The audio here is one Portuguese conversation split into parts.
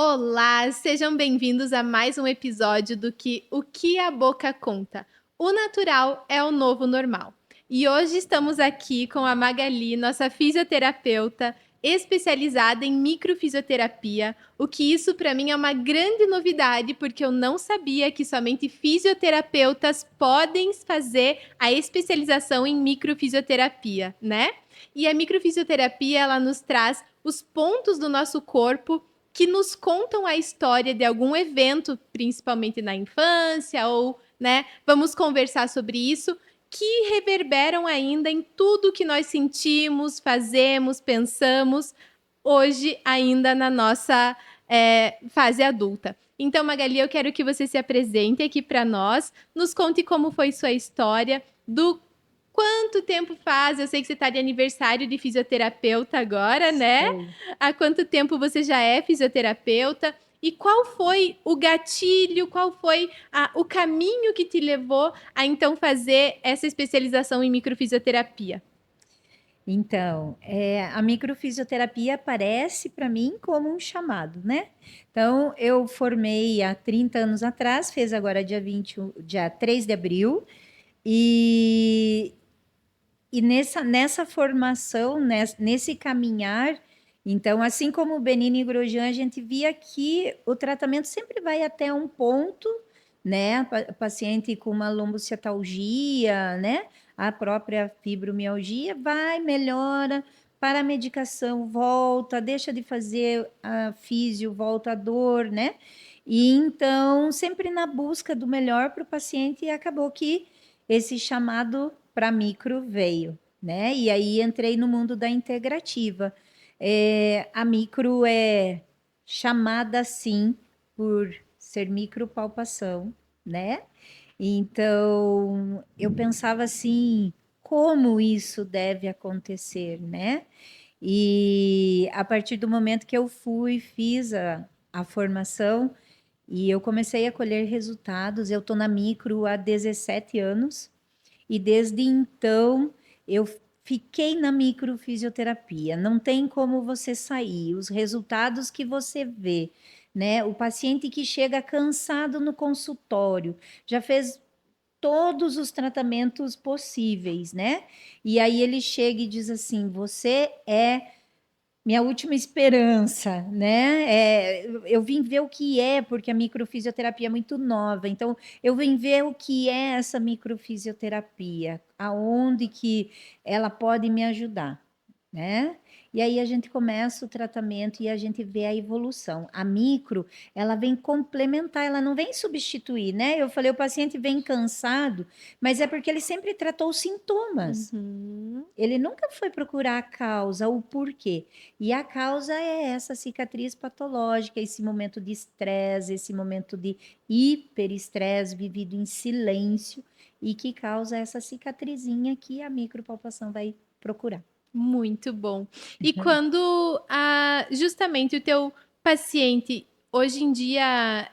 Olá, sejam bem-vindos a mais um episódio do O que a Boca Conta. O natural é o novo normal. E hoje estamos aqui com a Magali, nossa fisioterapeuta especializada em microfisioterapia, o que isso para mim é uma grande novidade, porque eu não sabia que somente fisioterapeutas podem fazer a especialização em microfisioterapia, né? E a microfisioterapia, ela nos traz os pontos do nosso corpo que nos contam a história de algum evento, principalmente na infância, ou, né, vamos conversar sobre isso, que reverberam ainda em tudo que nós sentimos, fazemos, pensamos, hoje ainda na nossa fase adulta. Então, Magali, eu quero que você se apresente aqui para nós, nos conte como foi sua história, do quanto tempo faz? Eu sei que você está de aniversário de fisioterapeuta agora, né? Sei. Há quanto tempo você já é fisioterapeuta? E qual foi o gatilho, qual foi o caminho que te levou a então fazer essa especialização em microfisioterapia? Então, a microfisioterapia aparece para mim como um chamado, né? Então, eu formei há 30 anos atrás, fez agora dia 3 de abril, e, nessa formação, nesse caminhar, então, assim como o Benini e Grosjean, a gente via que o tratamento sempre vai até um ponto, né? Paciente com uma lombociatalgia, né? A própria fibromialgia vai, melhora, para a medicação, volta, deixa de fazer a físio, volta a dor, né? E então, sempre na busca do melhor para o paciente, e acabou que esse chamado para micro veio, né? E aí entrei no mundo da integrativa. A micro é chamada assim por ser micropalpação, né? Então, eu pensava assim, como isso deve acontecer, né? E a partir do momento que eu fiz a formação, e eu comecei a colher resultados, eu estou na micro há 17 anos, e desde então eu fiquei na microfisioterapia. Não tem como você sair. Os resultados que você vê, né? O paciente que chega cansado no consultório, já fez todos os tratamentos possíveis, né? E aí ele chega e diz assim: você é minha última esperança, né? Eu vim ver o que é, porque a microfisioterapia é muito nova. Então, eu vim ver o que é essa microfisioterapia, aonde que ela pode me ajudar, né? E aí a gente começa o tratamento e a gente vê a evolução. A micro, ela vem complementar, ela não vem substituir, né? Eu falei, o paciente vem cansado, mas é porque ele sempre tratou os sintomas. Uhum. Ele nunca foi procurar a causa, o porquê. E a causa é essa cicatriz patológica, esse momento de estresse, esse momento de hiperestresse vivido em silêncio e que causa essa cicatrizinha que a micropalpação vai procurar. Muito bom. E quando justamente o teu paciente, hoje em dia,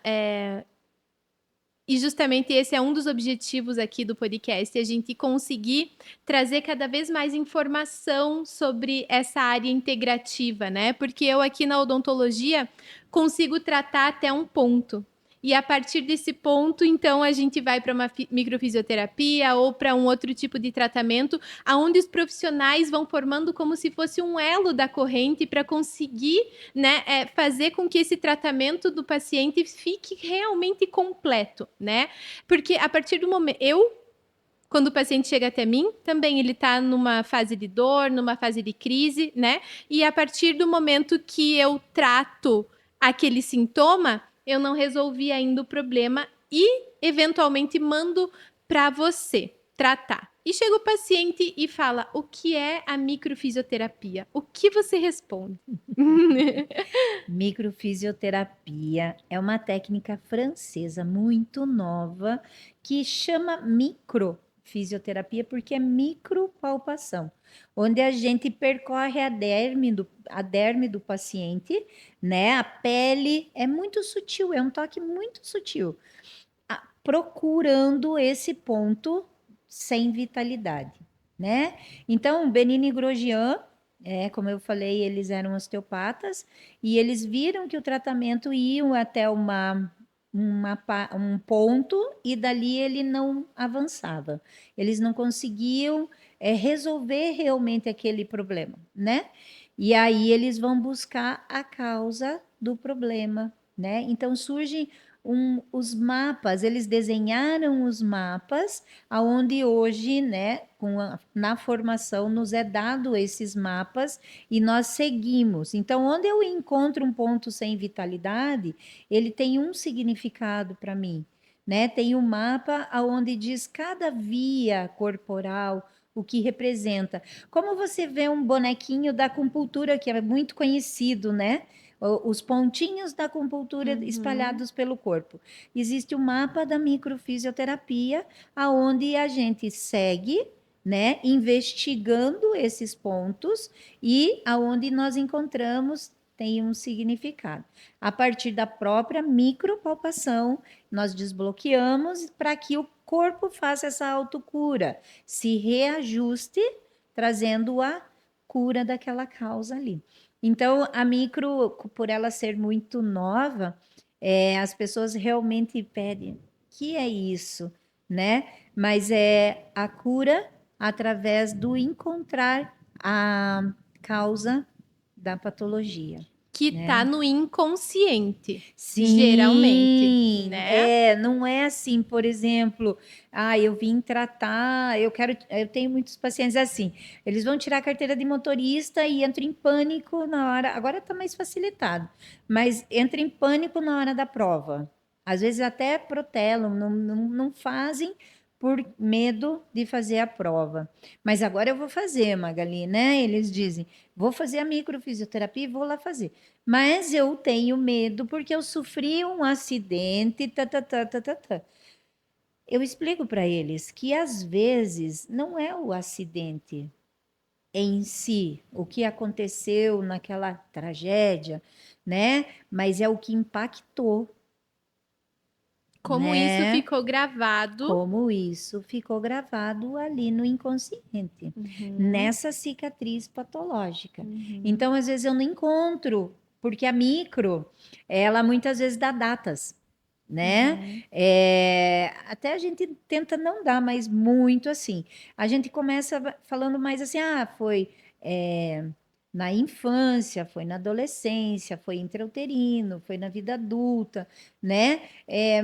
e justamente esse é um dos objetivos aqui do podcast, a gente conseguir trazer cada vez mais informação sobre essa área integrativa, né? Porque eu aqui na odontologia consigo tratar até um ponto. E a partir desse ponto, então, a gente vai para uma microfisioterapia ou para um outro tipo de tratamento, aonde os profissionais vão formando como se fosse um elo da corrente para conseguir, né, fazer com que esse tratamento do paciente fique realmente completo, né? Porque a partir do momento, quando o paciente chega até mim, também ele está numa fase de dor, numa fase de crise, né? E a partir do momento que eu trato aquele sintoma, eu não resolvi ainda o problema e eventualmente mando para você tratar. E chega o paciente e fala: "O que é a microfisioterapia?" O que você responde? Microfisioterapia é uma técnica francesa muito nova que chama microfisioterapia porque é micropalpação, onde a gente percorre a derme do paciente, né? A pele é muito sutil, é um toque muito sutil, procurando esse ponto sem vitalidade, né? Então, Benini Grosjean Como eu falei, eles eram osteopatas e eles viram que o tratamento ia até um ponto e dali ele não avançava. Eles não conseguiam resolver realmente aquele problema, né? E aí eles vão buscar a causa do problema, né? Então surgem os mapas, eles desenharam os mapas, aonde hoje, né, na formação nos é dado esses mapas e nós seguimos. Então, onde eu encontro um ponto sem vitalidade, ele tem um significado para mim, né? Tem um mapa aonde diz cada via corporal, o que representa. Como você vê um bonequinho da acupuntura, que é muito conhecido, né? Os pontinhos da acupuntura Uhum. espalhados pelo corpo. Existe o mapa da microfisioterapia, aonde a gente segue, né, investigando esses pontos e aonde nós encontramos tem um significado. A partir da própria micropalpação, nós desbloqueamos para que o corpo faça essa autocura, se reajuste, trazendo a cura daquela causa ali. Então, a micro, por ela ser muito nova, as pessoas realmente pedem, que é isso, né? Mas é a cura através do encontrar a causa da patologia, Que tá né? no inconsciente, geralmente, Sim, né? não é assim, por exemplo, eu vim tratar, eu tenho muitos pacientes assim, eles vão tirar a carteira de motorista e entram em pânico na hora, agora está mais facilitado, mas entra em pânico na hora da prova. Às vezes até protelam, não fazem por medo de fazer a prova. Mas agora eu vou fazer, Magali, né? Eles dizem, vou fazer a microfisioterapia e vou lá fazer. Mas eu tenho medo porque eu sofri um acidente, tá, tá, tá, tá, tá, tá. Eu explico para eles que às vezes não é o acidente em si, o que aconteceu naquela tragédia, né? Mas é o que impactou, Como isso né? ficou gravado. Como isso ficou gravado ali no inconsciente, Uhum, nessa cicatriz patológica. uhum, Então, às vezes eu não encontro, porque a micro, ela muitas vezes dá datas, né? uhum. Até a gente tenta não dar, mas muito assim. A gente começa falando mais assim, foi na infância, foi na adolescência, foi intrauterino, foi na vida adulta, né?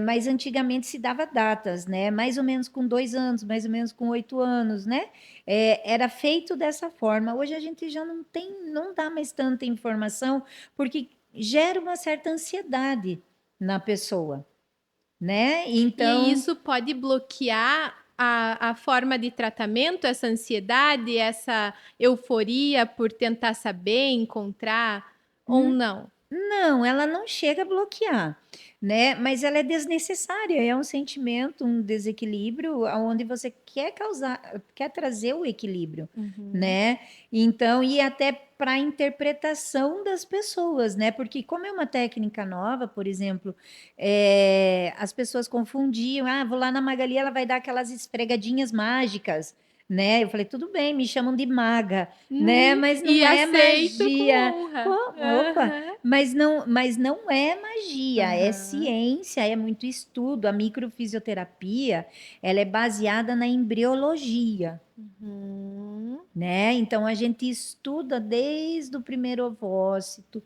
Mas antigamente se dava datas, né? Mais ou menos com 2 anos, mais ou menos com 8 anos, né? Era feito dessa forma. Hoje a gente já não dá mais tanta informação, porque gera uma certa ansiedade na pessoa, né? E Então, isso pode bloquear a forma de tratamento, essa ansiedade, essa euforia por tentar saber, encontrar, ou não? não, ela não chega a bloquear, né? Mas ela é desnecessária, é um sentimento, um desequilíbrio onde você quer trazer o equilíbrio, Uhum. né? Então, e até para a interpretação das pessoas, né? Porque como é uma técnica nova, por exemplo, as pessoas confundiam, vou lá na Magali, ela vai dar aquelas esfregadinhas mágicas, né? Eu falei, tudo bem, me chamam de maga, né? Uhum. Mas E não é aceito com magia. honra. Opa, Aham. mas não é magia, é Aham. ciência, é muito estudo. A microfisioterapia, ela é baseada na embriologia, Uhum. né? Então a gente estuda desde o primeiro ovócito,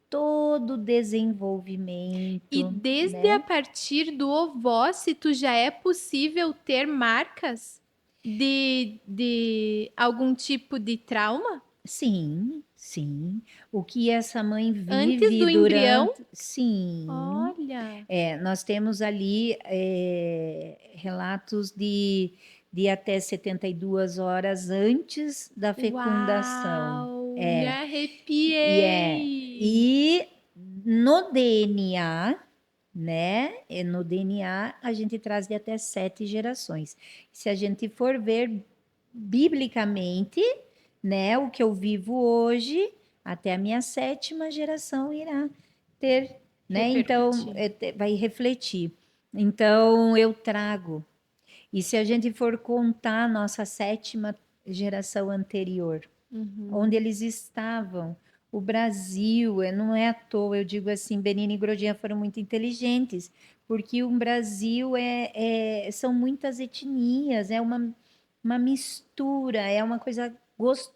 todo o E desenvolvimento, desde a né? partir do ovócito já é possível ter marcas de algum tipo de trauma? Sim, sim. O que essa mãe Antes vive do embrião? durante, sim. Olha. Nós temos ali relatos de até 72 horas antes da fecundação. Uau! Me É, arrepiei! e no DNA, né? No DNA a gente traz de até 7 gerações. Se a gente for ver biblicamente, né? O que eu vivo hoje, até a minha 7ª geração irá ter, né? Então, Repercutir. vai refletir. Então, eu trago. E se a gente for contar a nossa 7ª geração anterior, Uhum. onde eles estavam. O Brasil, não é à toa, eu digo assim, Benin e Grosjean foram muito inteligentes, porque o Brasil são muitas etnias, é uma mistura, é uma coisa,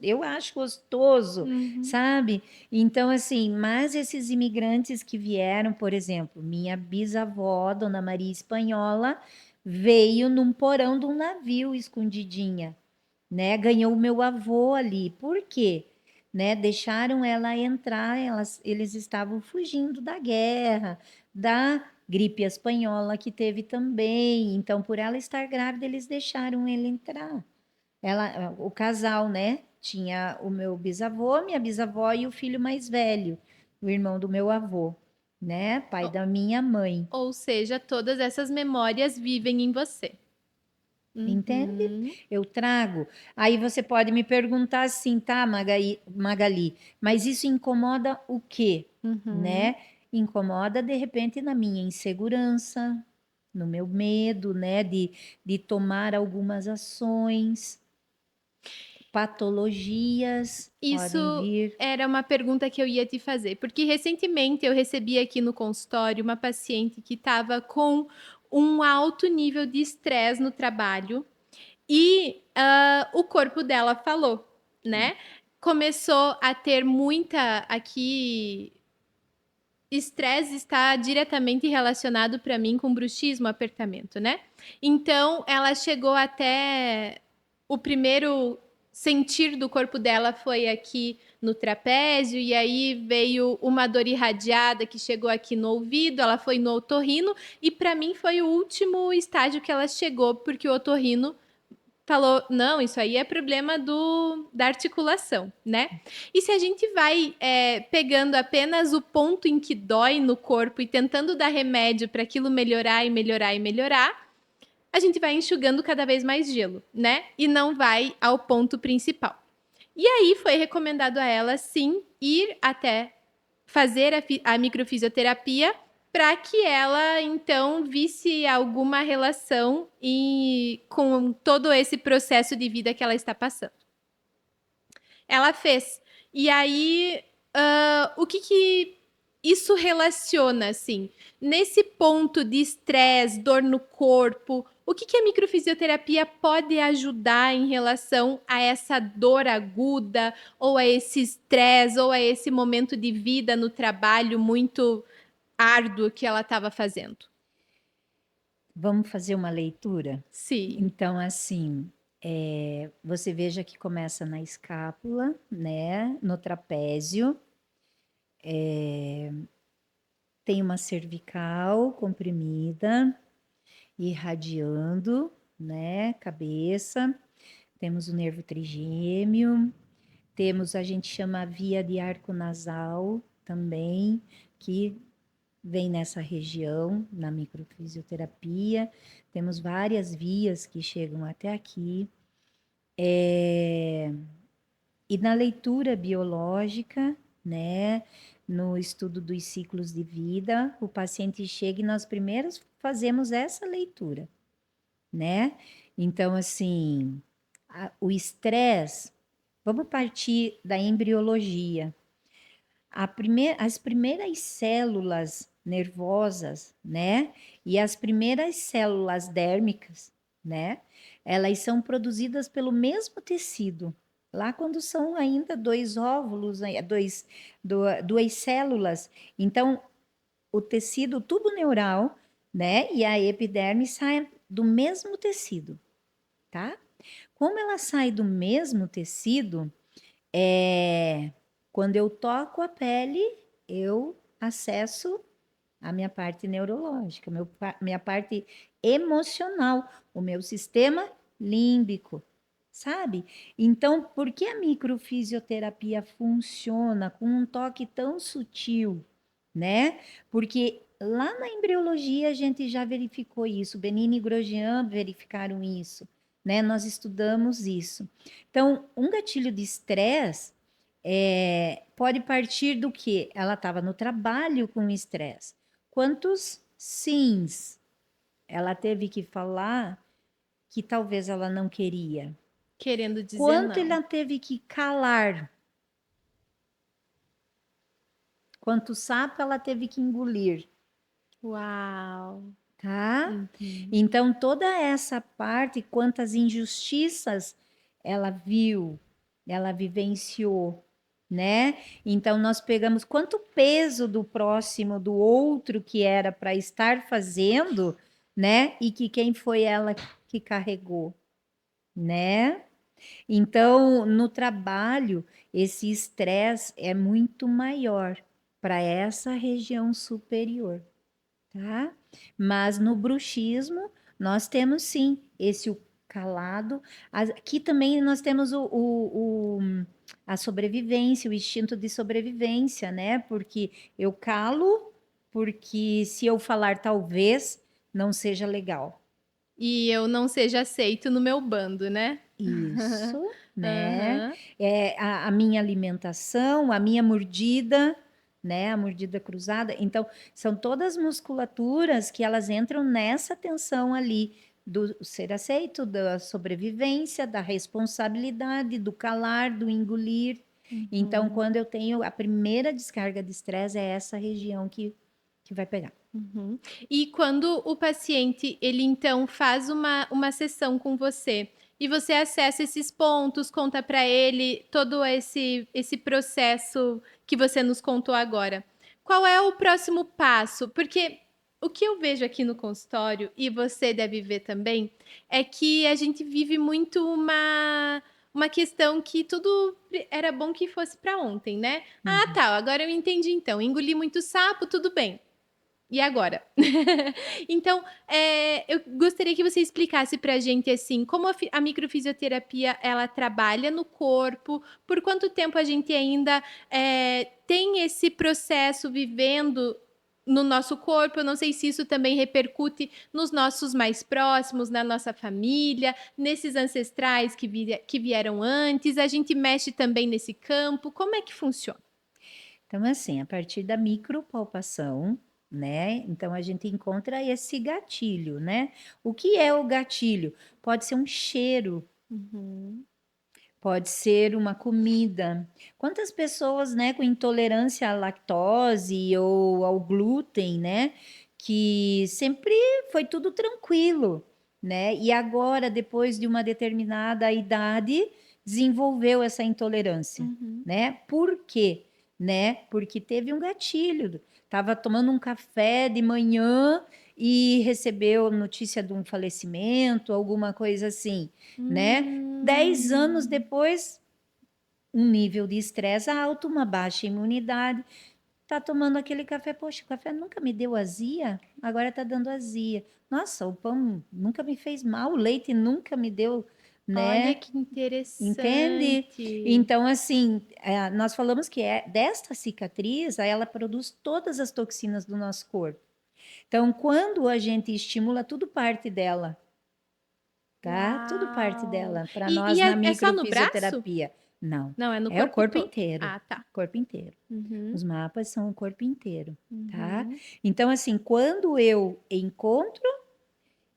eu acho gostoso, Uhum. sabe? Então, assim, mas esses imigrantes que vieram, por exemplo, minha bisavó, Dona Maria Espanhola, veio num porão de um navio escondidinha, né? Ganhou o meu avô ali. Por quê? Né? Deixaram ela entrar, eles estavam fugindo da guerra, da gripe espanhola que teve também. Então, por ela estar grávida, eles deixaram ele entrar. O casal, né? Tinha o meu bisavô, minha bisavó e o filho mais velho, o irmão do meu avô, né? Pai Ou, da minha mãe. ou seja, todas essas memórias vivem em você. Entende? Uhum. Eu trago. Aí você pode me perguntar assim, tá, Magali, mas isso incomoda o quê? Uhum. Né? Incomoda, de repente, na minha insegurança, no meu medo, né, de tomar algumas ações, patologias podem Isso vir. era uma pergunta que eu ia te fazer, porque recentemente eu recebi aqui no consultório uma paciente que estava com um alto nível de estresse no trabalho e o corpo dela falou, né? Começou a ter muita aqui. Estresse está diretamente relacionado para mim com bruxismo, apertamento, né? Então, ela chegou até o primeiro sentir do corpo dela foi aqui no trapézio e aí veio uma dor irradiada que chegou aqui no ouvido, ela foi no otorrino e para mim foi o último estágio que ela chegou porque o otorrino falou, não, isso aí é problema da articulação, né? E se a gente vai pegando apenas o ponto em que dói no corpo e tentando dar remédio para aquilo melhorar e melhorar e melhorar, a gente vai enxugando cada vez mais gelo, né? E não vai ao ponto principal. E aí foi recomendado a ela, sim, ir até fazer a microfisioterapia para que ela então visse alguma relação com todo esse processo de vida que ela está passando. Ela fez. E aí, o que isso relaciona, assim? Nesse ponto de estresse, dor no corpo, o que a microfisioterapia pode ajudar em relação a essa dor aguda, ou a esse estresse, ou a esse momento de vida no trabalho muito árduo que ela estava fazendo? Vamos fazer uma leitura? Sim. Então, assim, você veja que começa na escápula, né? No trapézio. Tem uma cervical comprimida, irradiando, né? Cabeça. Temos o nervo trigêmeo. Temos, a gente chama a via de arco nasal também, que vem nessa região, na microfisioterapia. Temos várias vias que chegam até aqui. E na leitura biológica, né, no estudo dos ciclos de vida, o paciente chega e nós primeiros fazemos essa leitura, né? Então, assim, o estresse, vamos partir da embriologia. As primeiras células nervosas, né? E as primeiras células dérmicas, né? Elas são produzidas pelo mesmo tecido. Lá quando são ainda dois óvulos, duas células. Então, o tecido, o tubo neural, né? E a epiderme saem do mesmo tecido, tá? Como ela sai do mesmo tecido, quando eu toco a pele, eu acesso a minha parte neurológica, minha parte emocional, o meu sistema límbico, sabe? Então, por que a microfisioterapia funciona com um toque tão sutil, né? Porque lá na embriologia a gente já verificou isso, Benini e Grosjean verificaram isso, né? Nós estudamos isso. Então, um gatilho de estresse pode partir do que? Ela estava no trabalho com estresse. Quantos sims ela teve que falar que talvez ela não queria? Querendo dizer Quanto não. ela teve que calar, quanto sapo ela teve que engolir, Uau! tá? Uhum. Então, toda essa parte, quantas injustiças ela viu, ela vivenciou, né? Então, nós pegamos quanto peso do próximo, do outro que era para estar fazendo, né? E que quem foi ela que carregou, né? Então, no trabalho, esse estresse é muito maior para essa região superior, tá? Mas no bruxismo, nós temos sim esse o calado. Aqui também nós temos a sobrevivência, o instinto de sobrevivência, né? Porque eu calo, porque se eu falar talvez não seja legal. E eu não seja aceito no meu bando, né? Isso, né? Aham. É a minha alimentação, a minha mordida, né? A mordida cruzada. Então, são todas musculaturas que elas entram nessa tensão ali do ser aceito, da sobrevivência, da responsabilidade, do calar, do engolir. Então, Uhum. quando eu tenho a primeira descarga de estresse, é essa região que vai pegar. Uhum. E quando o paciente, ele então faz uma sessão com você e você acessa esses pontos, conta para ele todo esse processo que você nos contou agora. Qual é o próximo passo? Porque o que eu vejo aqui no consultório, e você deve ver também, é que a gente vive muito uma questão que tudo era bom que fosse para ontem, né? Ah, Uhum. tá, agora eu entendi então. Engoli muito sapo, tudo bem. E agora? Então, eu gostaria que você explicasse pra gente, assim, como a microfisioterapia, ela trabalha no corpo, por quanto tempo a gente ainda, tem esse processo vivendo no nosso corpo. Eu não sei se isso também repercute nos nossos mais próximos, na nossa família, nesses ancestrais que vieram antes, a gente mexe também nesse campo, como é que funciona? Então, assim, a partir da micropalpação, né? Então, a gente encontra esse gatilho, né? O que é o gatilho? Pode ser um cheiro, Uhum, pode ser uma comida. Quantas pessoas, né, com intolerância à lactose ou ao glúten, né? Que sempre foi tudo tranquilo, né? E agora, depois de uma determinada idade, desenvolveu essa intolerância, uhum. né? Por quê? Né? Porque teve um gatilho. Estava tomando um café de manhã e recebeu notícia de um falecimento, alguma coisa assim, né? 10 anos Hum. depois, um nível de estresse alto, uma baixa imunidade. Tá tomando aquele café, poxa, o café nunca me deu azia, agora tá dando azia. Nossa, o pão nunca me fez mal, o leite nunca me deu, Olha né? que Entende? interessante. Então, assim, nós falamos que desta cicatriz, aí ela produz todas as toxinas do nosso corpo. Então, quando a gente estimula, tudo parte dela, tá? Tudo parte Uau! dela, para E nós na é só no braço? microfisioterapia. Não, Não, é no é o corpo corpo todo. inteiro, Ah, tá. corpo inteiro. Uhum, Os mapas são o corpo inteiro, tá? uhum. Então, assim, quando eu encontro,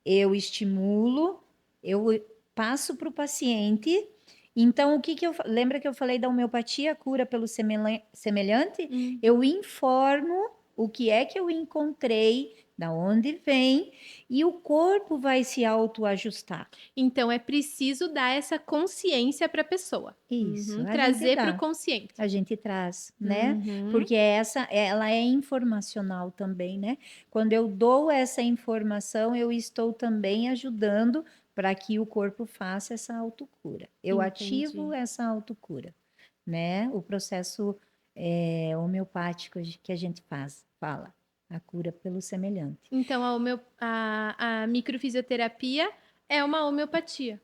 eu estimulo, eu passo para o paciente. Então, o que que lembra que eu falei da homeopatia, cura pelo semelhante? Eu Uhum. informo o que é que eu encontrei, da onde vem, e o corpo vai se autoajustar. Então é preciso dar essa consciência para a pessoa. Isso, Uhum, a gente trazer para o dá, consciente. a gente traz, né? Uhum, Porque ela é informacional também, né? Quando eu dou essa informação, eu estou também ajudando para que o corpo faça essa autocura. Eu ativo entendi. essa autocura, né? O processo homeopático que a gente fala, a cura pelo semelhante. Então a microfisioterapia é uma homeopatia.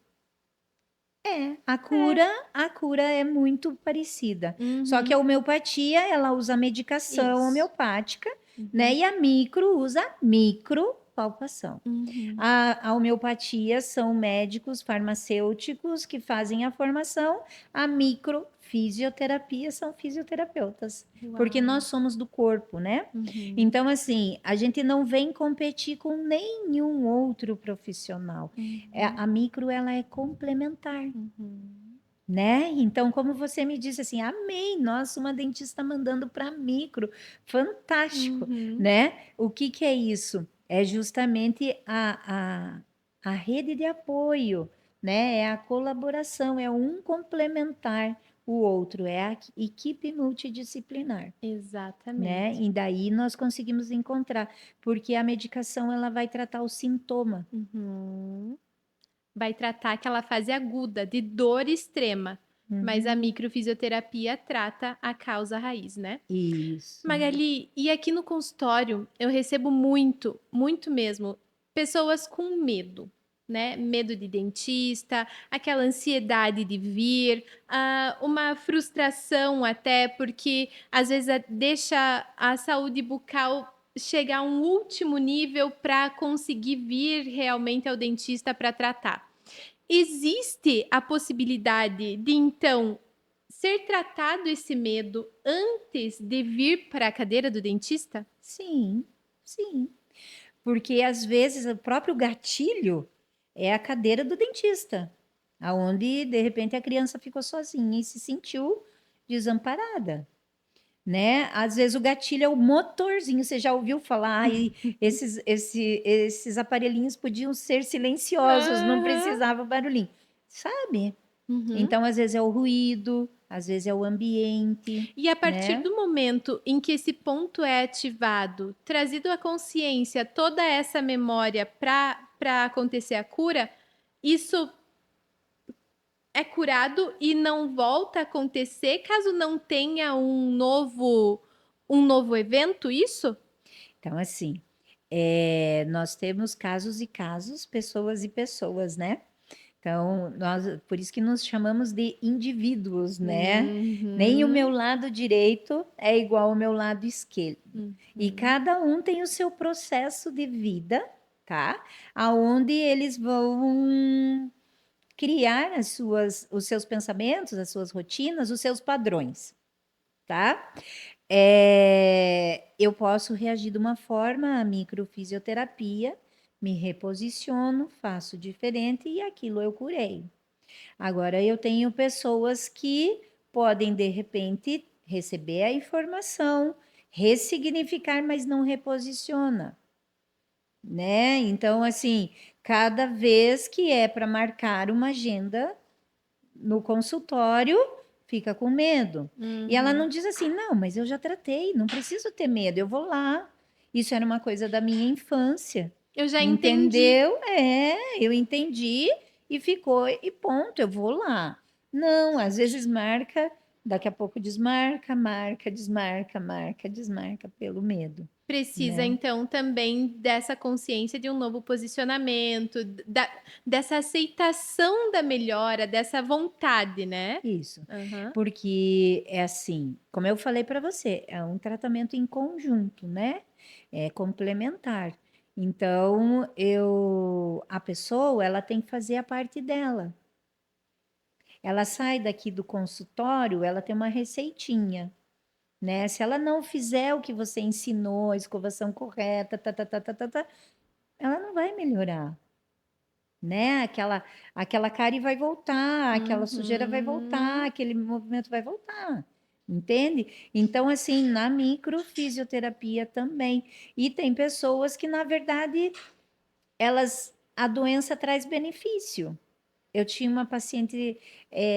A cura é muito parecida. Só que a Uhum, homeopatia, ela usa medicação isso. homeopática, né? Uhum. E a micro usa micro palpação. Uhum. A homeopatia são médicos farmacêuticos que fazem a formação, a microfisioterapia são fisioterapeutas, porque Uau. nós somos do corpo, né? Uhum. Então, assim, a gente não vem competir com nenhum outro profissional. Uhum. A micro, ela é complementar. Uhum. Né? Então, como você me disse assim, amei, nossa, uma dentista mandando para micro, fantástico, Uhum. né? O que que é isso? É justamente a rede de apoio, né? É a colaboração, é um complementar o outro, é a equipe multidisciplinar, né? Exatamente. E daí nós conseguimos encontrar, porque a medicação ela vai tratar o sintoma. Uhum. Vai tratar aquela fase aguda de dor extrema, mas a Uhum. microfisioterapia trata a causa raiz, né? Isso. Magali, e aqui no consultório eu recebo muito, muito mesmo, pessoas com medo, né? Medo de dentista, aquela ansiedade de vir, uma frustração até, porque às vezes deixa a saúde bucal chegar a um último nível para conseguir vir realmente ao dentista para tratar. Existe a possibilidade de, então, ser tratado esse medo antes de vir para a cadeira do dentista? Sim, sim. Porque às vezes o próprio gatilho é a cadeira do dentista, aonde de repente a criança ficou sozinha e se sentiu desamparada, né? Às vezes o gatilho é o motorzinho, você já ouviu falar, e esses aparelhinhos podiam ser silenciosos, não Aham. precisava barulhinho, sabe? Uhum. Então, às vezes é o ruído, às vezes é o ambiente, E a partir né? do momento em que esse ponto é ativado, trazido à consciência toda essa memória para acontecer a cura, isso é curado e não volta a acontecer caso não tenha um novo evento, isso? Então, assim, nós temos casos e casos, pessoas e pessoas, né? Então, por isso que nos chamamos de indivíduos, né? Nem o meu Uhum. lado direito é igual ao meu lado esquerdo. E Uhum. cada um tem o seu processo de vida, tá? Aonde eles vão criar os seus pensamentos, as suas rotinas, os seus padrões, tá? Eu posso reagir de uma forma à microfisioterapia, me reposiciono, faço diferente e aquilo eu curei. Agora, eu tenho pessoas que podem, de repente, receber a informação, ressignificar, mas não reposiciona, né? Então, assim, cada vez que é para marcar uma agenda no consultório, fica com medo. E ela Uhum. não diz assim, não, mas eu já tratei, não preciso ter medo, eu vou lá. Isso era uma coisa da minha infância. Eu já entendi. Entendeu? Eu entendi e ficou, e ponto, eu vou lá. Não, às vezes marca, daqui a pouco desmarca, marca, desmarca, marca, desmarca pelo medo, Precisa, né? então, também dessa consciência de um novo posicionamento, dessa aceitação da melhora, dessa vontade, né? Isso. Aham. Porque é assim, como eu falei para você, é um tratamento em conjunto, né? É complementar. Então, a pessoa, ela tem que fazer a parte dela. Ela sai daqui do consultório, ela tem uma receitinha, né? Se ela não fizer o que você ensinou, a escovação correta, ela não vai melhorar, né? Aquela cárie vai voltar, aquela sujeira vai voltar, Uhum. aquele movimento vai voltar, entende? Então, assim, na microfisioterapia também. E tem pessoas que, na verdade, a doença traz benefício. Eu tinha uma paciente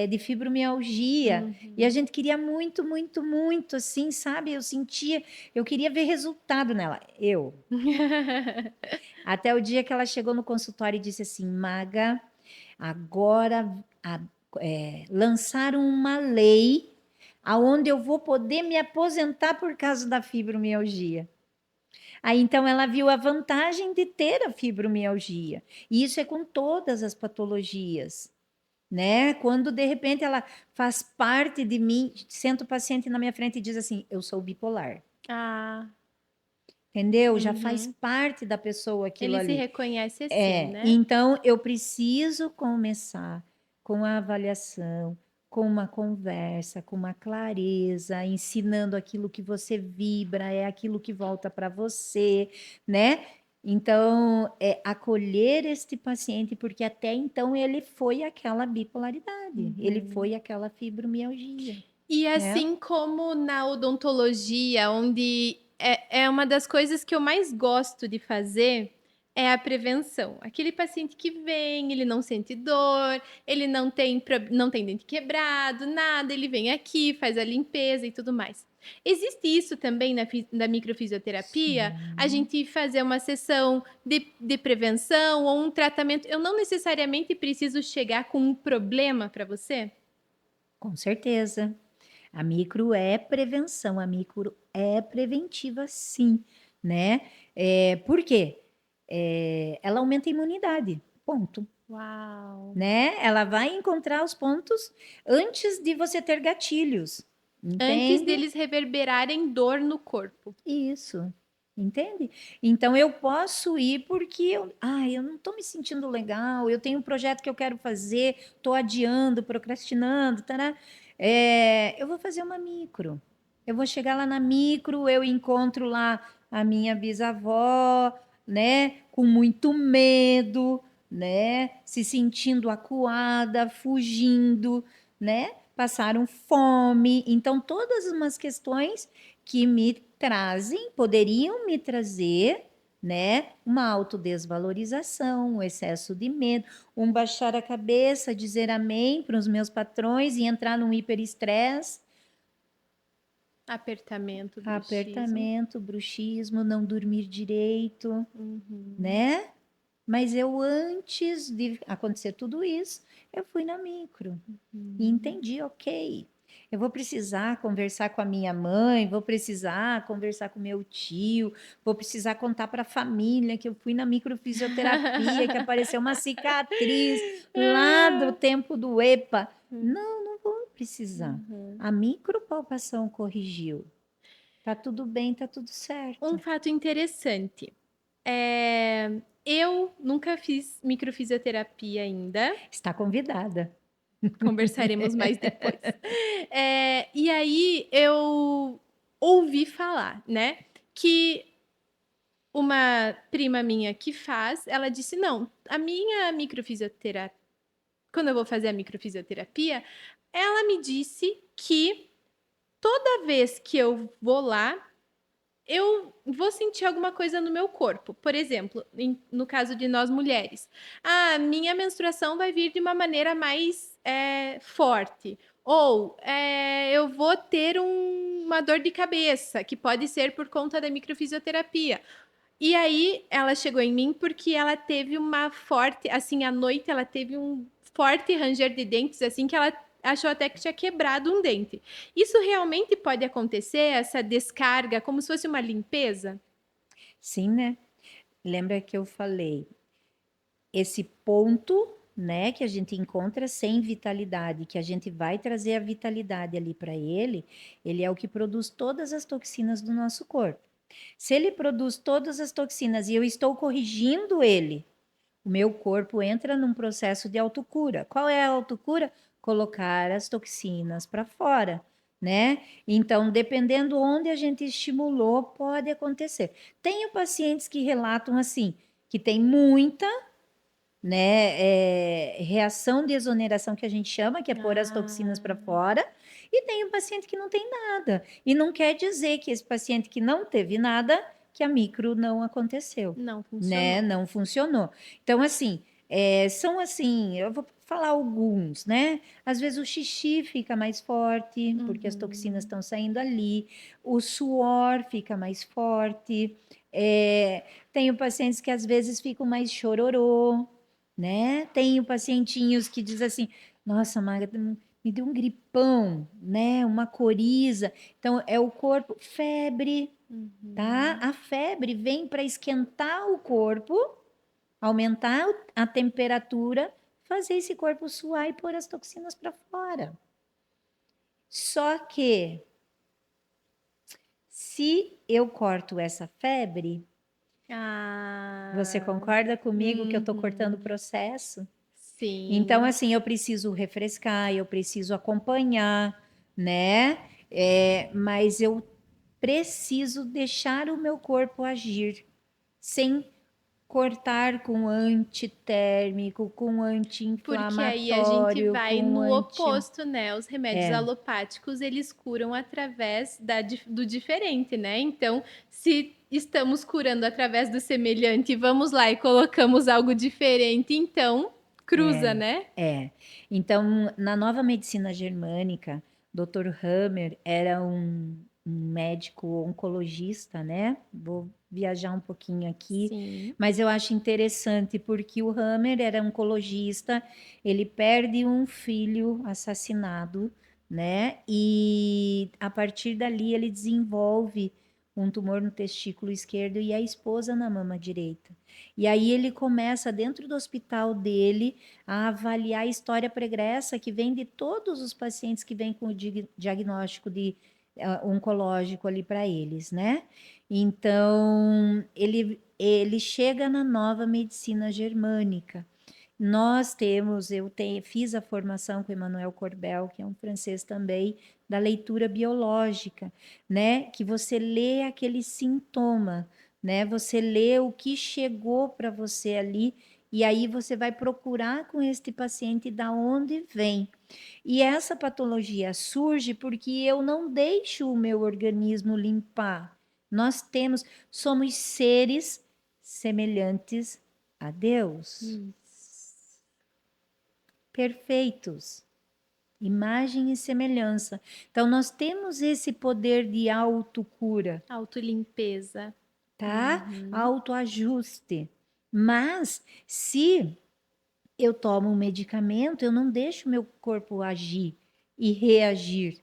de fibromialgia e a Uhum. gente queria muito, muito, muito, assim, sabe? Eu queria ver resultado nela. Até o dia que ela chegou no consultório e disse assim, Maga, agora lançaram uma lei aonde eu vou poder me aposentar por causa da fibromialgia. Aí então ela viu a vantagem de ter a fibromialgia. E isso é com todas as patologias, né? Quando de repente ela faz parte de mim, senta o paciente na minha frente e diz assim: "Eu sou bipolar". Ah, entendeu? Já faz Uhum. parte da pessoa aquilo Ele se ali. reconhece assim, né? Então eu preciso começar com a avaliação, com uma conversa, com uma clareza, ensinando aquilo que você vibra, é aquilo que volta para você, né? Então, acolher este paciente, porque até então ele foi aquela bipolaridade, ele Uhum. foi aquela fibromialgia, E né? assim como na odontologia, onde é uma das coisas que eu mais gosto de fazer, é a prevenção. Aquele paciente que vem, ele não sente dor, ele não tem dente quebrado, nada, ele vem aqui, faz a limpeza e tudo mais. Existe isso também na microfisioterapia? A Sim, gente fazer uma sessão de prevenção ou um tratamento. Eu não necessariamente preciso chegar com um problema para você? com certeza. A micro é prevenção, a micro é preventiva, sim, né? Por quê? Ela aumenta a imunidade, ponto, Uau! né? Ela vai encontrar os pontos antes de você ter gatilhos, Antes entende? deles reverberarem dor no corpo. Isso, entende? Então eu posso ir porque eu não estou me sentindo legal, eu tenho um projeto que eu quero fazer, estou adiando, procrastinando, tará. Eu vou fazer uma micro. Eu vou chegar lá na micro, eu encontro lá a minha bisavó, né, com muito medo, né, se sentindo acuada, fugindo, né? Passaram fome. Então, todas umas questões que me trazem, poderiam me trazer, né, uma autodesvalorização, um excesso de medo, um baixar a cabeça, dizer amém para os meus patrões e entrar num hiperestresse, Apertamento, bruxismo. apertamento, bruxismo, não dormir direito, Uhum. né? Mas eu, antes de acontecer tudo isso, eu fui na micro e Uhum. entendi, ok. Eu vou precisar conversar com a minha mãe, vou precisar conversar com meu tio, vou precisar contar para a família que eu fui na microfisioterapia, que apareceu uma cicatriz lá do tempo do EPA. Não, não vou precisar. Uhum. A micropalpação corrigiu. Tá tudo bem, tá tudo Um certo. fato interessante. Eu nunca fiz microfisioterapia ainda. Está convidada. Conversaremos mais depois. E aí eu ouvi falar, né? Que uma prima minha que faz, ela disse: não, a minha microfisioterapia, quando eu vou fazer a microfisioterapia, ela me disse que toda vez que eu vou lá, eu vou sentir alguma coisa no meu corpo. Por exemplo, no caso de nós mulheres, a minha menstruação vai vir de uma maneira mais forte. Ou eu vou ter uma dor de cabeça, que pode ser por conta da microfisioterapia. E aí ela chegou em mim porque ela teve uma forte, assim, à noite ela teve um forte ranger de dentes, assim, que ela achou até que tinha quebrado um dente. Isso realmente pode acontecer, essa descarga, como se fosse uma limpeza? Sim, né? Lembra que eu falei, esse ponto, né, que a gente encontra sem vitalidade, que a gente vai trazer a vitalidade ali para ele é o que produz todas as toxinas do nosso corpo. Se ele produz todas as toxinas e eu estou corrigindo ele, o meu corpo entra num processo de autocura. Qual é a autocura? Colocar as toxinas para fora, né? Então, dependendo onde a gente estimulou, pode acontecer. Tenho pacientes que relatam assim, que tem muita, né, reação de exoneração que a gente chama, que é pôr as toxinas para Ah, fora, e tem um paciente que não tem nada. E não quer dizer que esse paciente que não teve nada, que a micro não aconteceu, não né? funcionou. Não funcionou. Então, assim, são assim, eu vou falar alguns, né? Às vezes o xixi fica mais forte, porque as toxinas Uhum. estão saindo ali, o suor fica mais forte. Tenho pacientes que às vezes ficam mais chororô, né? Tenho pacientinhos que diz assim, nossa, Maga, me deu um gripão, né? Uma coriza. Então, é o corpo, febre, tá? Uhum. A febre vem para esquentar o corpo, aumentar a temperatura, fazer esse corpo suar e pôr as toxinas para fora. Só que se eu corto essa febre, você Ah, concorda comigo que eu estou cortando o uhum, processo? Então, sim. assim, eu preciso refrescar, eu preciso acompanhar, né? Mas eu preciso deixar o meu corpo agir sem cortar com antitérmico, com Porque aí a gente anti-inflamatório, vai com no anti. oposto, né? Os remédios alopáticos, eles curam através do diferente, né? Então, se estamos curando através do semelhante, vamos lá e colocamos algo diferente, então cruza, né? É. Então, na nova medicina germânica, Dr. Hammer era um médico oncologista, né? Vou viajar um pouquinho aqui, Sim. mas eu acho interessante porque o Hammer era oncologista, ele perde um filho assassinado, né? E a partir dali ele desenvolve um tumor no testículo esquerdo e a esposa na mama direita. E aí ele começa dentro do hospital dele a avaliar a história pregressa que vem de todos os pacientes que vêm com o diagnóstico de oncológico ali para eles, né? Então, ele chega na nova medicina germânica. Nós temos, fiz a formação com Emmanuel Corbel, que é um francês também, da leitura biológica, né? Que você lê aquele sintoma, né? Você lê o que chegou para você ali e aí você vai procurar com este paciente da onde vem. E essa patologia surge porque eu não deixo o meu organismo limpar. Somos seres semelhantes a Deus, Isso. perfeitos, imagem e semelhança. Então nós temos esse poder de autocura, Autolimpeza. tá? Uhum. Autoajuste. Mas se eu tomo um medicamento, eu não deixo meu corpo agir e reagir.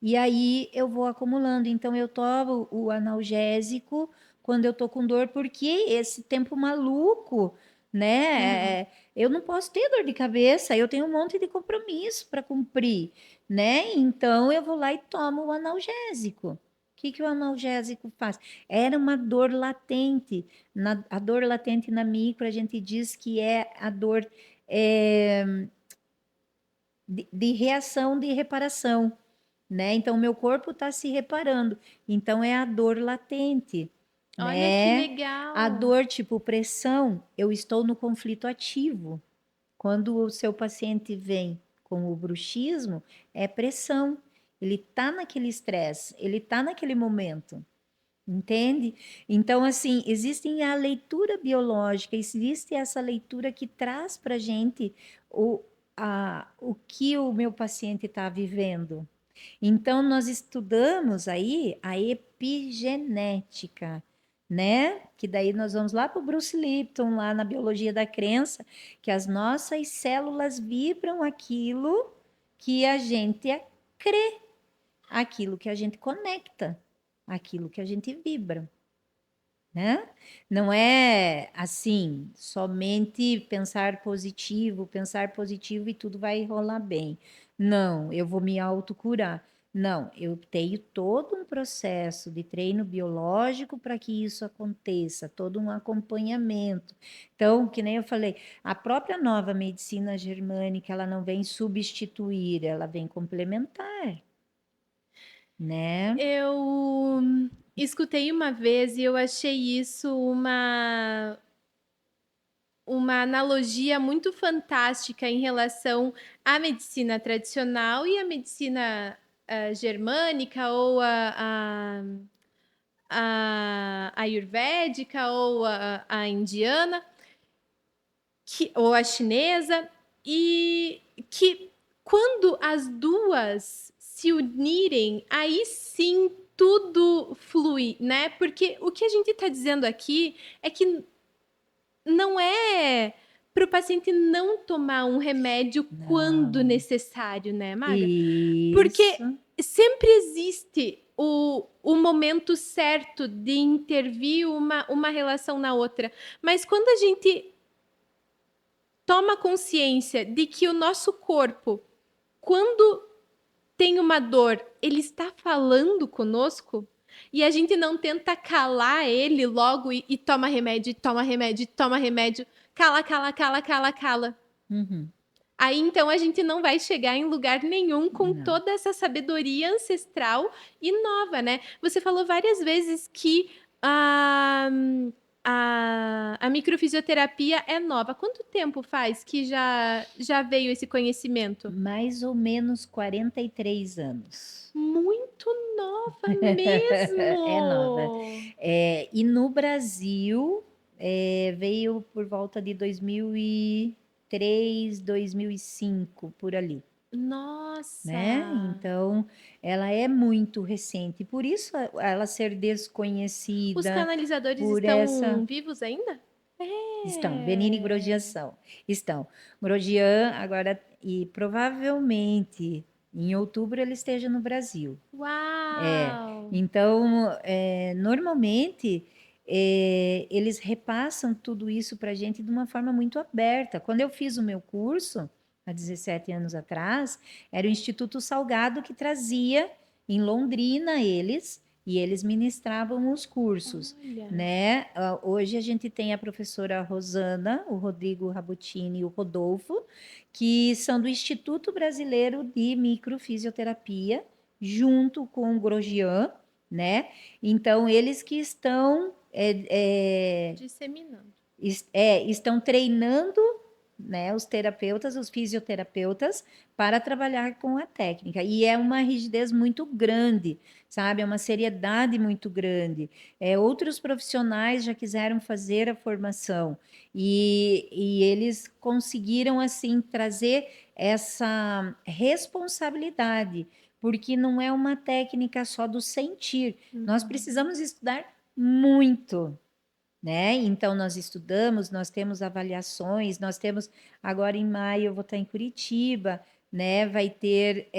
E aí eu vou acumulando. Então eu tomo o analgésico quando eu tô com dor, porque esse tempo maluco, né? Eu não posso ter dor de cabeça, eu tenho um monte de compromisso para cumprir, né? Então eu vou lá e tomo o analgésico. O que que o analgésico faz? Era uma dor latente. A dor latente na micro, a gente diz que é a dor de reação de reparação, né? Então, meu corpo está se reparando. Então, é a dor latente, Olha que né? A legal. dor tipo pressão, eu estou no conflito ativo. Quando o seu paciente vem com o bruxismo, é pressão. Ele está naquele estresse, ele está naquele momento. Entende? Então, assim, existe a leitura biológica, existe essa leitura que traz para a gente o que o meu paciente está vivendo. Então, nós estudamos aí a epigenética, né? Que daí nós vamos lá para o Bruce Lipton, lá na biologia da crença, que as nossas células vibram aquilo que a gente crê, aquilo que a gente conecta, aquilo que a gente vibra, né? Não é assim, somente pensar positivo e tudo vai rolar bem. Não, eu vou me autocurar. Não, eu tenho todo um processo de treino biológico para que isso aconteça, todo um acompanhamento. Então, que nem eu falei, a própria nova medicina germânica, ela não vem substituir, ela vem complementar, né? Eu escutei uma vez e eu achei isso uma analogia muito fantástica em relação à medicina tradicional e à medicina germânica ou a ayurvédica ou a indiana ou a chinesa, e que quando as duas se unirem, aí sim tudo flui, né? Porque o que a gente está dizendo aqui é que não é para o paciente não tomar um remédio quando Não. necessário, né, Maga? Porque Isso. sempre existe o momento certo de intervir uma relação na outra. Mas quando a gente toma consciência de que o nosso corpo, quando tem uma dor, ele está falando conosco, E a gente não tenta calar ele logo e toma remédio, e toma remédio, e toma remédio. Cala, cala, cala, cala, cala. Uhum. Aí então a gente não vai chegar em lugar nenhum com Não. toda essa sabedoria ancestral e nova, né? Você falou várias vezes que a microfisioterapia é nova. Quanto tempo faz que já veio esse conhecimento? Mais ou menos 43 anos. Muito nova É nova. mesmo! E no Brasil, veio por volta de 2003, 2005, por ali, né? Nossa! Então, ela é muito recente. Por isso, ela ser Os desconhecida, canalizadores por essa... estão vivos ainda? Estão, Benini e Grosjean É. são. Estão. Grosjean agora, e provavelmente em outubro ele esteja no Brasil. Uau! Então, normalmente, eles repassam tudo isso para a gente de uma forma muito aberta. Quando eu fiz o meu curso, há 17 anos atrás, era o Instituto Salgado que trazia em Londrina eles, e eles ministravam os cursos, Olha. né? Hoje a gente tem a professora Rosana, o Rodrigo Rabutini e o Rodolfo, que são do Instituto Brasileiro de Microfisioterapia, junto com o Grosjean, né? Então, eles que estão, Disseminando. estão treinando, né, os terapeutas, os fisioterapeutas, para trabalhar com a técnica. E é uma rigidez muito grande, sabe? É uma seriedade muito grande. Outros profissionais já quiseram fazer a formação e eles conseguiram, assim, trazer essa responsabilidade, porque não é uma técnica só do sentir. Nós Uhum. precisamos estudar muito, né? Então, nós estudamos, nós temos avaliações, nós temos, agora em maio eu vou estar em Curitiba, né? Vai ter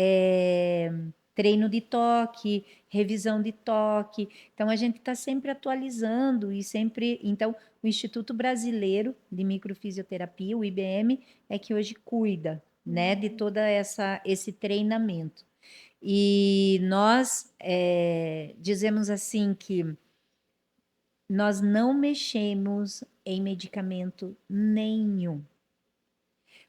treino de toque, revisão de toque. Então, a gente está sempre atualizando e sempre. Então, o Instituto Brasileiro de Microfisioterapia, o IBM, é que hoje cuida, né, de toda esse treinamento. E nós dizemos assim que nós não mexemos em medicamento nenhum.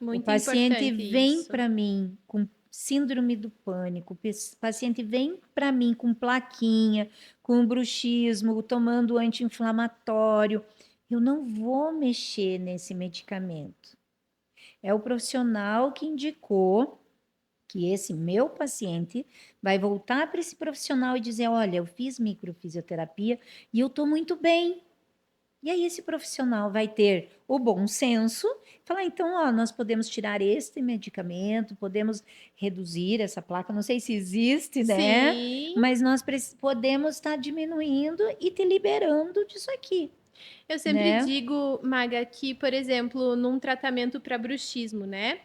O Muito paciente importante vem isso. para mim com síndrome do pânico, o paciente vem para mim com plaquinha, com bruxismo, tomando anti-inflamatório. Eu não vou mexer nesse medicamento. É o profissional que indicou que esse meu paciente vai voltar para esse profissional e dizer: olha, eu fiz microfisioterapia e eu estou muito bem. E aí esse profissional vai ter o bom senso, falar, então, ó, nós podemos tirar este medicamento, podemos reduzir essa placa, não sei se existe, né? Sim, Mas nós podemos estar diminuindo e te liberando disso aqui, eu sempre né? digo, Maga, que, por exemplo, num tratamento para bruxismo, né?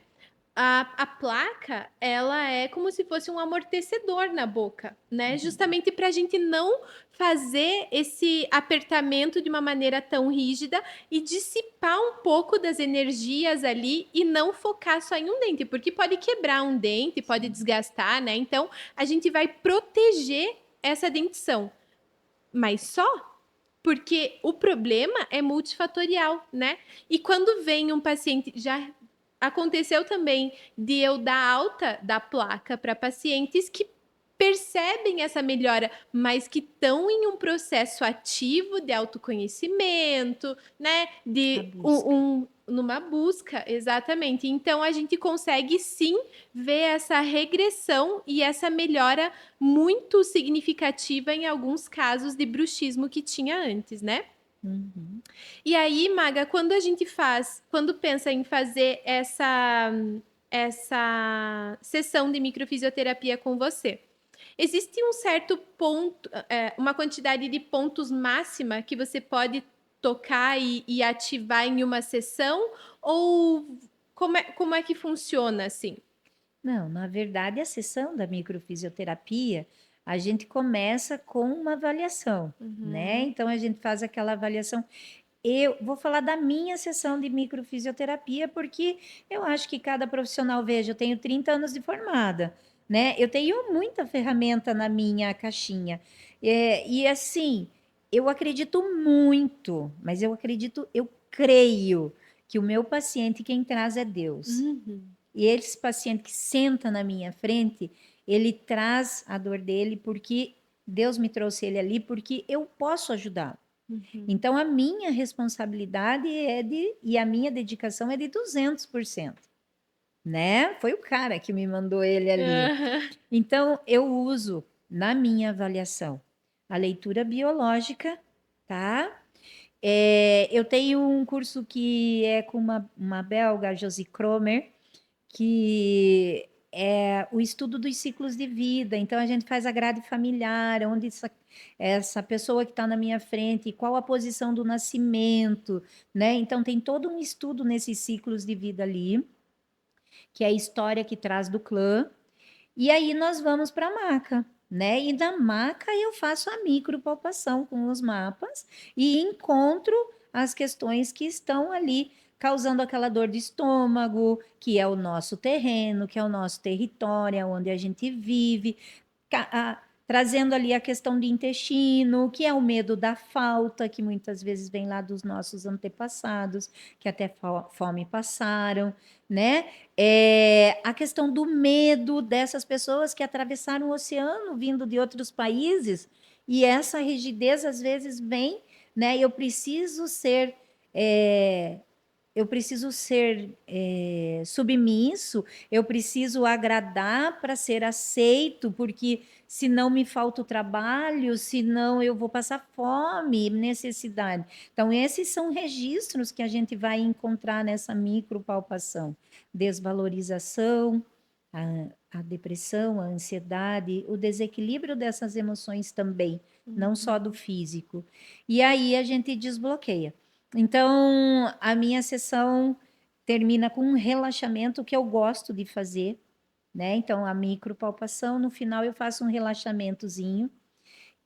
A placa, ela é como se fosse um amortecedor na boca, né? Justamente para a gente não fazer esse apertamento de uma maneira tão rígida e dissipar um pouco das energias ali e não focar só em um dente, porque pode quebrar um dente, pode desgastar, né? Então, a gente vai proteger essa dentição, mas só porque o problema é multifatorial, né? E quando vem um paciente, já aconteceu também de eu dar alta da placa para pacientes que percebem essa melhora, mas que estão em um processo ativo de autoconhecimento, né? A De busca. numa busca, exatamente. Então a gente consegue sim ver essa regressão e essa melhora muito significativa em alguns casos de bruxismo que tinha antes, né? Uhum. E aí, Maga, quando a gente quando pensa em fazer essa sessão de microfisioterapia com você, existe um certo ponto, uma quantidade de pontos máxima que você pode tocar e ativar em uma sessão? Ou como é que funciona assim? Não, na verdade, a sessão da microfisioterapia, a gente começa com uma avaliação, né? Uhum. Então, a gente faz aquela avaliação. Eu vou falar da minha sessão de microfisioterapia, porque eu acho que cada profissional, veja, eu tenho 30 anos de formada, né? Eu tenho muita ferramenta na minha caixinha. E assim, eu acredito muito, mas eu creio que o meu paciente quem traz é Deus. Uhum. E esse paciente que senta na minha frente, ele traz a dor dele porque Deus me trouxe ele ali porque eu posso ajudar. Uhum. Então a minha responsabilidade e a minha dedicação é de 200%, né? Foi o cara que me mandou ele ali. Aham. Então eu uso na minha avaliação a leitura biológica, tá? Eu tenho um curso que é com uma belga, Josie Cromer, que é o estudo dos ciclos de vida. Então, a gente faz a grade familiar, onde essa pessoa que está na minha frente, qual a posição do nascimento, né? Então, tem todo um estudo nesses ciclos de vida ali, que é a história que traz do clã. E aí, nós vamos para a maca. Né? E da maca eu faço a micropalpação com os mapas e encontro as questões que estão ali causando aquela dor de estômago, que é o nosso terreno, que é o nosso território, é onde a gente vive, trazendo ali a questão do intestino, que é o medo da falta, que muitas vezes vem lá dos nossos antepassados, que até fome passaram, né? A questão do medo dessas pessoas que atravessaram o oceano vindo de outros países, e essa rigidez às vezes vem, né? É, eu preciso ser submisso, eu preciso agradar para ser aceito, porque senão me falta o trabalho, senão eu vou passar fome, necessidade. Então, esses são registros que a gente vai encontrar nessa micropalpação. Desvalorização, a depressão, a ansiedade, o desequilíbrio dessas emoções também, não só do físico. E aí a gente desbloqueia. Então, a minha sessão termina com um relaxamento que eu gosto de fazer, né? Então, a micropalpação, no final eu faço um relaxamentozinho,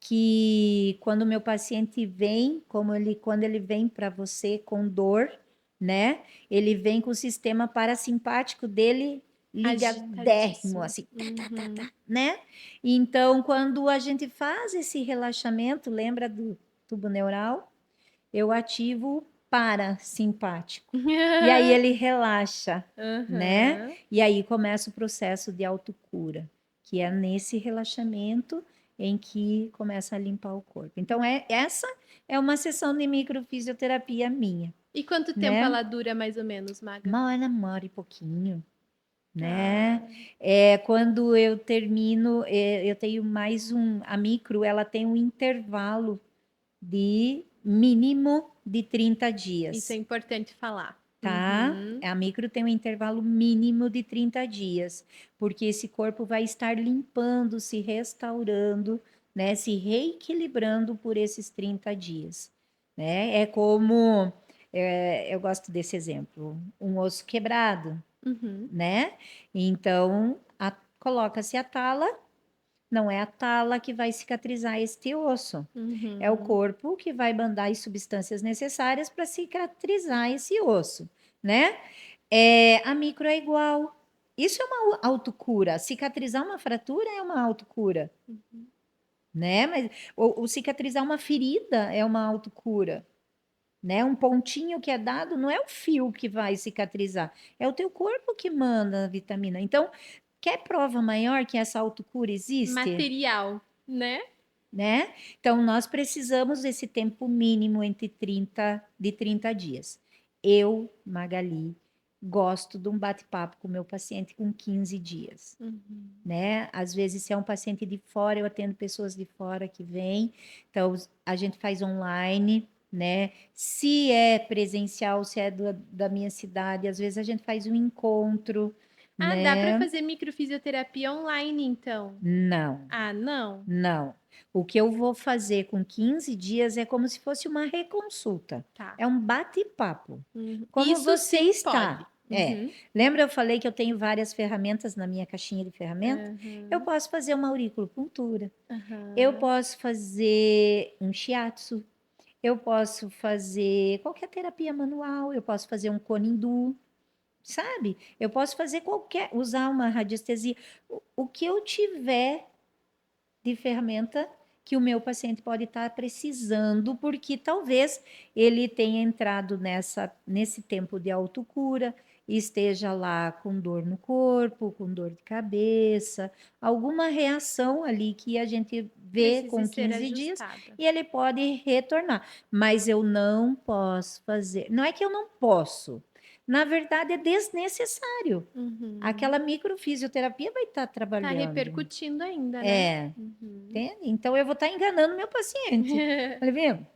que quando o meu paciente vem, quando ele vem para você com dor, né? Ele vem com o sistema parasimpático dele ligadérrimo, Agitadíssimo. assim, Uhum. né? Então, quando a gente faz esse relaxamento, lembra do tubo neural? Eu ativo o parasimpático. E aí ele relaxa, né? Aham. E aí começa o processo de autocura, que é nesse relaxamento em que começa a limpar o corpo. Então, essa é uma sessão de microfisioterapia minha, E quanto tempo né? ela dura, mais ou menos, Maga? Uma hora e pouquinho, né? Tá. Quando eu termino, eu tenho mais a micro, ela tem um intervalo de mínimo de 30 Isso é dias, importante falar. tá? Uhum. A micro tem um intervalo mínimo de 30 dias, porque esse corpo vai estar limpando, se restaurando, né? Se reequilibrando por esses 30 dias, né? Eu gosto desse exemplo, um osso quebrado, Uhum. né? Então, coloca-se a tala, não é a tala que vai cicatrizar este osso. É o Uhum. corpo que vai mandar as substâncias necessárias para cicatrizar esse osso, né? A micro é igual. Isso é uma autocura. Cicatrizar uma fratura é uma autocura, Uhum. né? Mas o cicatrizar uma ferida é uma autocura, né? Um pontinho que é dado não é o fio que vai cicatrizar, é o teu corpo que manda a vitamina. Então, quer prova maior que essa autocura existe? Material, né? Né? Então, nós precisamos desse tempo mínimo de 30 dias. Eu, Magali, gosto de um bate-papo com o meu paciente com 15 dias, Uhum. né? Às vezes, se é um paciente de fora, eu atendo pessoas de fora que vêm, então a gente faz online, né? Se é presencial, se é da minha cidade, às vezes a gente faz um encontro, Ah, dá para né? fazer microfisioterapia online, então? Não. Ah, não? Não. O que eu vou fazer com 15 dias é como se fosse uma reconsulta. Tá. É um bate-papo. Uhum. Como Isso você sim pode. está? Uhum. Lembra eu falei que eu tenho várias ferramentas na minha caixinha de ferramentas? Eu Aham. posso fazer uma auriculopuntura. Eu Aham. posso fazer um shiatsu. Eu posso fazer qualquer terapia manual. Eu posso fazer um conindu, sabe? Eu posso fazer usar uma radiestesia, o que eu tiver de ferramenta que o meu paciente pode estar precisando, porque talvez ele tenha entrado nesse tempo de autocura e esteja lá com dor no corpo, com dor de cabeça, alguma reação ali que a gente vê Precise com ser 15 dias ajustada. e ele pode retornar. Mas eu não posso fazer. Não é que eu não posso. Na verdade, é desnecessário. Uhum. Aquela microfisioterapia vai estar Tá trabalhando. repercutindo ainda, né? É, Uhum. entende? Então eu vou estar enganando meu paciente. Falei, viu?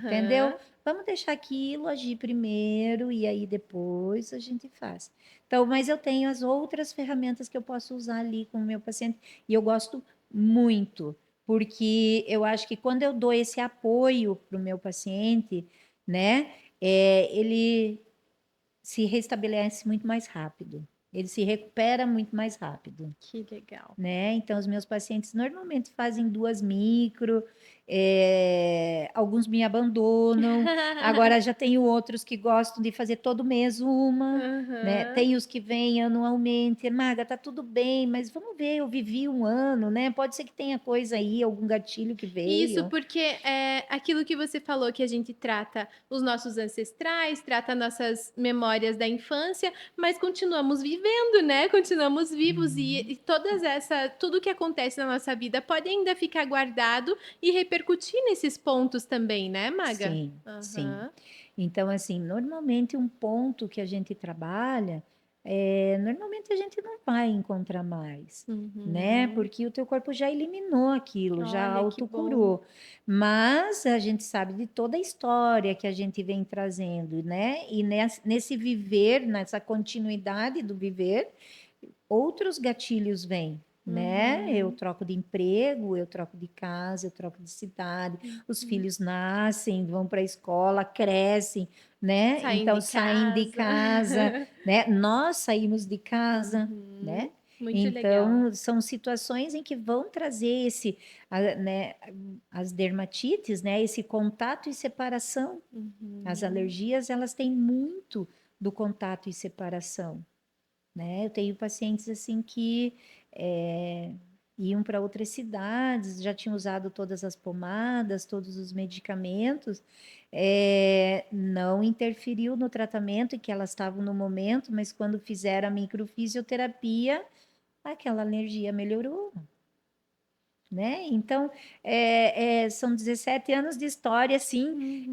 Entendeu? Aham. Vamos deixar aquilo agir primeiro e aí depois a gente faz. Então, mas eu tenho as outras ferramentas que eu posso usar ali com o meu paciente e eu gosto muito, porque eu acho que quando eu dou esse apoio para o meu paciente, né, ele se restabelece muito mais rápido. Ele se recupera muito mais rápido, Que legal. né? Então, os meus pacientes normalmente fazem 2 micro, alguns me abandonam. Agora já tenho outros que gostam de fazer todo mês uma, né? Aham. Tem os que vêm anualmente. Maga, tá tudo bem, mas vamos ver, eu vivi um ano, né? Pode ser que tenha coisa aí, algum gatilho que Isso, veio. porque é aquilo que você falou, que a gente trata os nossos ancestrais, trata nossas memórias da infância, mas continuamos vivendo, né? Continuamos vivos e tudo que acontece na nossa vida pode ainda ficar guardado e repercutir nesses pontos também, né, Maga? Sim, sim. Aham. Então, assim, normalmente um ponto que a gente trabalha, normalmente a gente não vai encontrar mais, né? Uhum. Porque o teu corpo já eliminou aquilo, já Olha que bom. autocurou. Mas a gente sabe de toda a história que a gente vem trazendo, né? E nesse viver, nessa continuidade do viver, outros gatilhos vêm, né? Eu Uhum. troco de emprego, eu troco de casa, eu troco de cidade, os Uhum. filhos nascem, vão para a escola, crescem, né? Saindo Então de saem de casa. casa, né? Nós saímos de casa, né? Uhum. Muito legal. Então, são situações em que vão trazer né, as dermatites, né, esse contato e separação. As Uhum. alergias, elas têm muito do contato e separação, né? Eu tenho pacientes assim que iam para outras cidades, já tinham usado todas as pomadas, todos os medicamentos, não interferiu no tratamento que elas estavam no momento, mas quando fizeram a microfisioterapia, aquela alergia melhorou, né? Então, são 17 anos de história, assim, Uhum.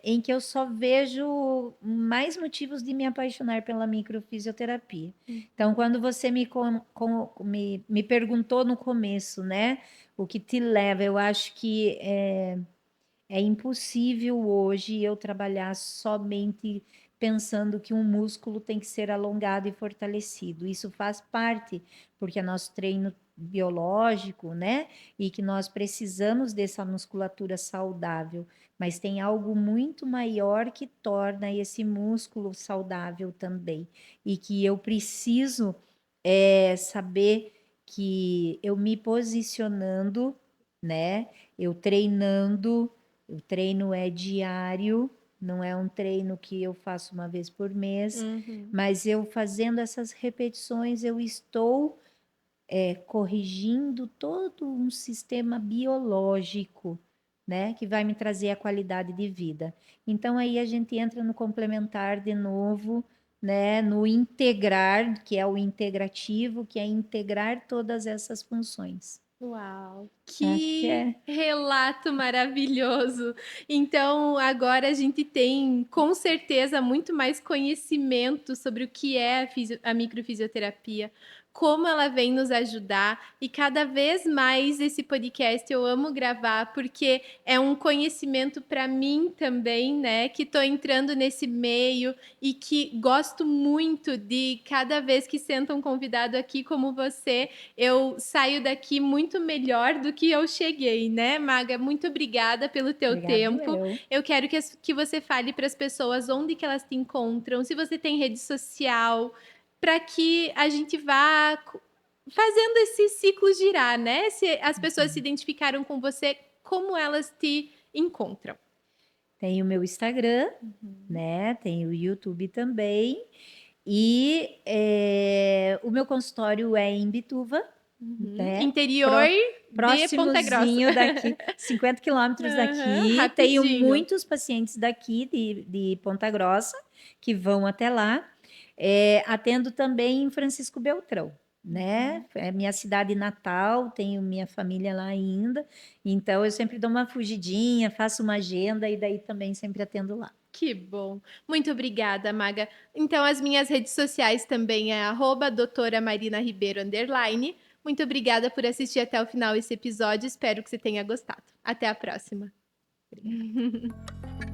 em que eu só vejo mais motivos de me apaixonar pela microfisioterapia. Então, Uhum. quando você me perguntou no começo, né, o que te leva, eu acho que é impossível hoje eu trabalhar somente pensando que um músculo tem que ser alongado e fortalecido. Isso faz parte, porque é nosso treino biológico, né? E que nós precisamos dessa musculatura saudável, mas tem algo muito maior que torna esse músculo saudável também. E que eu preciso saber que eu me posicionando, né? Eu treinando, o treino é diário, não é um treino que eu faço uma vez por mês, Uhum. mas eu fazendo essas repetições, eu estou corrigindo todo um sistema biológico, né, que vai me trazer a qualidade de vida. Então aí a gente entra no complementar de novo, né, no integrar, que é o integrativo, que é integrar todas essas funções. Uau, Acho que que relato maravilhoso! Então, agora a gente tem, com certeza, muito mais conhecimento sobre o que é a microfisioterapia, como ela vem nos ajudar, e cada vez mais esse podcast eu amo gravar, porque é um conhecimento para mim também, né, que estou entrando nesse meio e que gosto muito de cada vez que senta um convidado aqui como você, eu saio daqui muito melhor do que eu cheguei, né, Maga? Muito obrigada pelo teu obrigado tempo. eu. Eu quero que você fale para as pessoas onde que elas te encontram, se você tem rede social, para que a gente vá fazendo esse ciclo girar, né? Se as pessoas se identificaram com você, como elas te encontram? Tem o meu Instagram, Uhum. né? Tem o YouTube também. E o meu consultório é em Bituva, né? Interior de Ponta Grossa. Próximozinho daqui, 50 quilômetros daqui. Tenho Rapidinho. muitos pacientes daqui de Ponta Grossa que vão até lá. Atendo também em Francisco Beltrão, né? É minha cidade natal, tenho minha família lá ainda. Então, eu sempre dou uma fugidinha, faço uma agenda e daí também sempre atendo lá. Que bom. Muito obrigada, Maga. Então, as minhas redes sociais também é @doutora Marina Ribeiro _. Muito obrigada por assistir até o final esse episódio. Espero que você tenha gostado. Até a próxima. Obrigada.